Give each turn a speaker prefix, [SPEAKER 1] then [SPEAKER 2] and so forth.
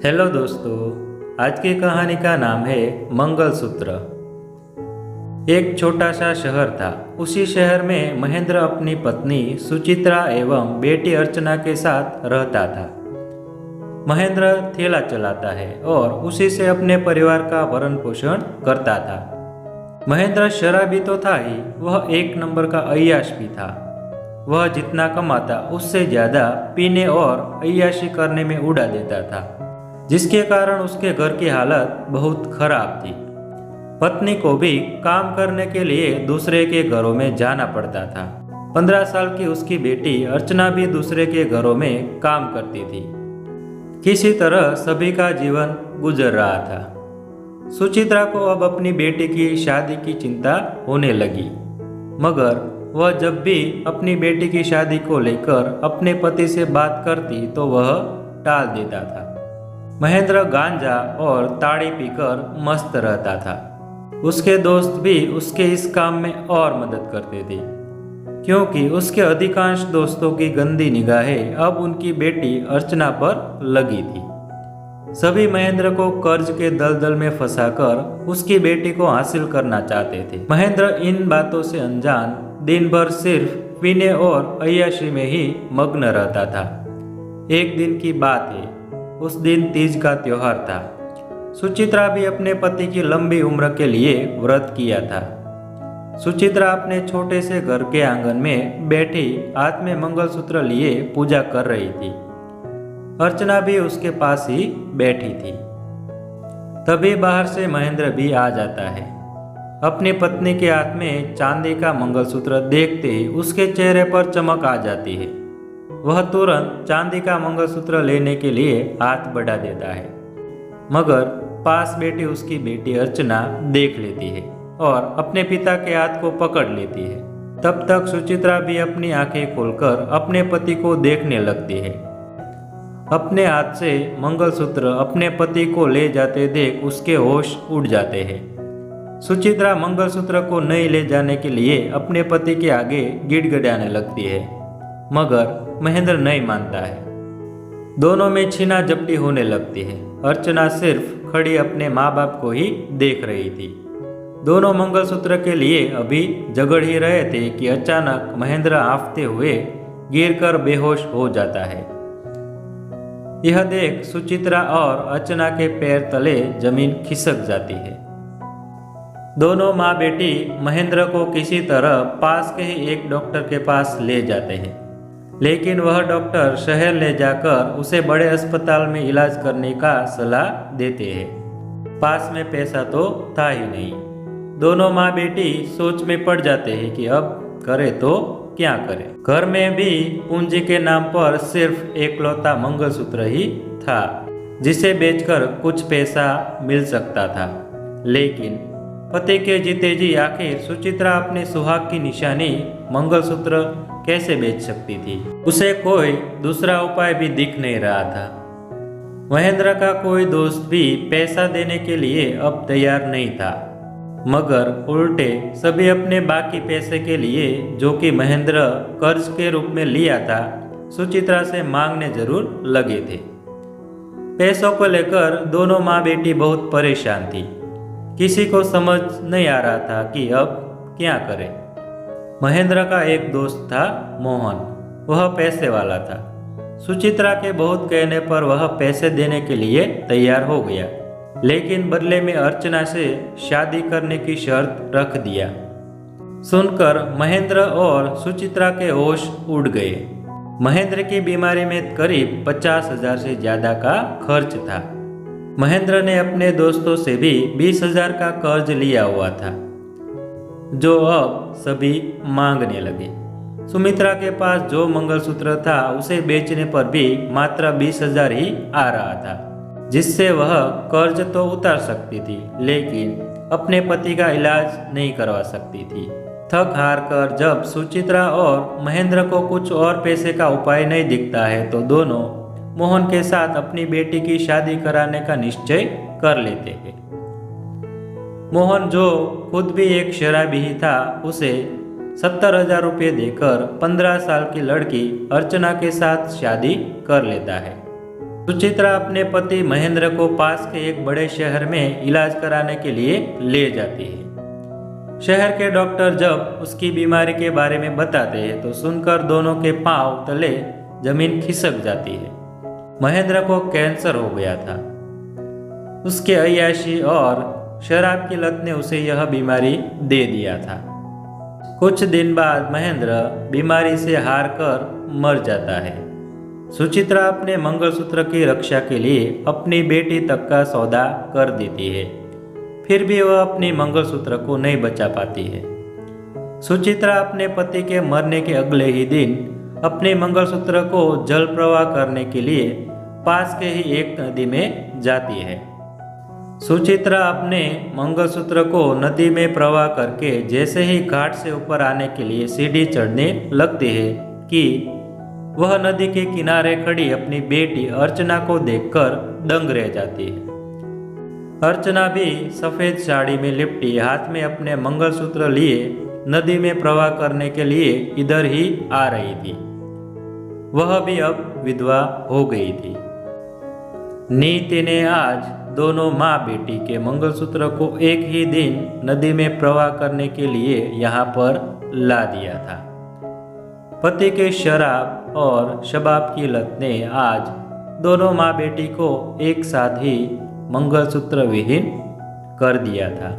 [SPEAKER 1] Hello दोस्तों, आज की कहानी का नाम है मंगलसूत्र। एक छोटा सा शहर था। उसी शहर में महेंद्र अपनी पत्नी सुचित्रा एवं बेटी अर्चना के साथ रहता था। महेंद्र ठेला चलाता है और उसी से अपने परिवार का भरण पोषण करता था। महेंद्र शराबी तो था ही, वह एक नंबर का अय्याश भी था। वह जितना कमाता उससे ज्यादा पीने और अय्याशी करने में उड़ा देता था, जिसके कारण उसके घर की हालत बहुत खराब थी। पत्नी को भी काम करने के लिए दूसरे के घरों में जाना पड़ता था। 15 साल की उसकी बेटी अर्चना भी दूसरे के घरों में काम करती थी। किसी तरह सभी का जीवन गुजर रहा था। सुचित्रा को अब अपनी बेटी की शादी की चिंता होने लगी, मगर वह जब भी अपनी बेटी की शादी को लेकर अपने पति से बात करती तो वह टाल देता था। महेंद्र गांजा और ताड़ी पीकर मस्त रहता था। उसके दोस्त भी उसके इस काम में और मदद करते थे, क्योंकि उसके अधिकांश दोस्तों की गंदी निगाहें अब उनकी बेटी अर्चना पर लगी थी। सभी महेंद्र को कर्ज के दलदल में फंसाकर उसकी बेटी को हासिल करना चाहते थे। महेंद्र इन बातों से अनजान दिन भर सिर्फ पीने और अय्याशी में ही मग्न रहता था। एक दिन की बात है, उस दिन तीज का त्योहार था। सुचित्रा भी अपने पति की लंबी उम्र के लिए व्रत किया था। सुचित्रा अपने छोटे से घर के आंगन में बैठी हाथ में मंगलसूत्र लिए पूजा कर रही थी। अर्चना भी उसके पास ही बैठी थी। तभी बाहर से महेंद्र भी आ जाता है। अपनी पत्नी के हाथ में चांदी का मंगलसूत्र देखते ही उसके चेहरे पर चमक आ जाती है। वह तुरंत चांदी का मंगलसूत्र लेने के लिए हाथ बढ़ा देता है, मगर पास बैठी उसकी बेटी अर्चना देख लेती है और अपने पिता के हाथ को पकड़ लेती है। तब तक सुचित्रा भी अपनी आंखें खोलकर अपने पति को देखने लगती है। अपने हाथ से मंगलसूत्र अपने पति को ले जाते देख उसके होश उड़ जाते हैं। सुचित्रा मंगलसूत्र को नहीं ले जाने के लिए अपने पति के आगे गिड़गिड़ाने लगती है, मगर महेंद्र नहीं मानता है। दोनों में छीना झपटी होने लगती है। अर्चना सिर्फ खड़ी अपने माँ बाप को ही देख रही थी। दोनों मंगलसूत्र के लिए अभी झगड़ ही रहे थे कि अचानक महेंद्र हांफते हुए गिरकर बेहोश हो जाता है। यह देख सुचित्रा और अर्चना के पैर तले जमीन खिसक जाती है। दोनों माँ बेटी महेंद्र को किसी तरह पास के ही एक डॉक्टर के पास ले जाते हैं, लेकिन वह डॉक्टर शहर ले जाकर उसे बड़े अस्पताल में इलाज करने का सलाह देते हैं। पास में पैसा तो था ही नहीं। दोनों माँ बेटी सोच में पड़ जाते हैं कि अब करे तो क्या करे। घर में भी पूंजी के नाम पर सिर्फ एकलौता मंगलसूत्र ही था, जिसे बेचकर कुछ पैसा मिल सकता था। लेकिन पति के जीते जी आखिर सुचित्रा अपने सुहाग की निशानी मंगलसूत्र कैसे बेच सकती थी। उसे कोई दूसरा उपाय भी दिख नहीं रहा था। महेंद्र का कोई दोस्त भी पैसा देने के लिए अब तैयार नहीं था, मगर उल्टे सभी अपने बाकी पैसे के लिए, जो कि महेंद्र कर्ज के रूप में लिया था, सुचित्रा से मांगने जरूर लगे थे। पैसों को लेकर दोनों माँ बेटी बहुत परेशान थी। किसी को समझ नहीं आ रहा था कि अब क्या करें। महेंद्र का एक दोस्त था मोहन, वह पैसे वाला था। सुचित्रा के बहुत कहने पर वह पैसे देने के लिए तैयार हो गया, लेकिन बदले में अर्चना से शादी करने की शर्त रख दिया। सुनकर महेंद्र और सुचित्रा के होश उड़ गए। महेंद्र की बीमारी में करीब 50,000 से ज्यादा का खर्च था। महेंद्र ने अपने दोस्तों से भी 20,000 का कर्ज लिया हुआ था, जो अब सभी मांगने लगे। सुमित्रा के पास जो मंगलसूत्र था उसे बेचने पर भी मात्र 20,000 ही आ रहा था, जिससे वह कर्ज तो उतार सकती थी, लेकिन अपने पति का इलाज नहीं करवा सकती थी। थक हार कर जब सुचित्रा और महेंद्र को कुछ और पैसे का उपाय नहीं दिखता है, तो दोनों मोहन के साथ अपनी बेटी की शादी कराने का निश्चय कर लेते हैं। मोहन, जो खुद भी एक शराबी ही था, उसे 70,000 रुपये देकर 15 साल की लड़की अर्चना के साथ शादी कर लेता है। सुचित्रा अपने पति महेंद्र को पास के एक बड़े शहर में इलाज कराने के लिए ले जाती है। शहर के डॉक्टर जब उसकी बीमारी के बारे में बताते हैं तो सुनकर दोनों के पांव तले जमीन खिसक जाती है। महेंद्र को कैंसर हो गया था। उसके अय्याशी और शराब की लत ने उसे यह बीमारी दे दिया था। कुछ दिन बाद महेंद्र बीमारी से हार कर मर जाता है। सुचित्रा अपने मंगलसूत्र की रक्षा के लिए अपनी बेटी तक का सौदा कर देती है, फिर भी वह अपनी मंगलसूत्र को नहीं बचा पाती है। सुचित्रा अपने पति के मरने के अगले ही दिन अपने मंगलसूत्र को जल प्रवाह करने के लिए पास के ही एक नदी में जाती है। सुचित्रा अपने मंगलसूत्र को नदी में प्रवाह करके जैसे ही घाट से ऊपर आने के लिए सीढ़ी चढ़ने लगती है कि वह नदी के किनारे खड़ी अपनी बेटी अर्चना को देखकर दंग रह जाती है। अर्चना भी सफेद साड़ी में लिपटी हाथ में अपने मंगलसूत्र लिए नदी में प्रवाह करने के लिए इधर ही आ रही थी। वह भी अब विधवा हो गई थी। नीति ने आज दोनों माँ बेटी के मंगलसूत्र को एक ही दिन नदी में प्रवाह करने के लिए यहाँ पर ला दिया था। पति के शराब और शबाब की लत ने आज दोनों माँ बेटी को एक साथ ही मंगलसूत्र विहीन कर दिया था।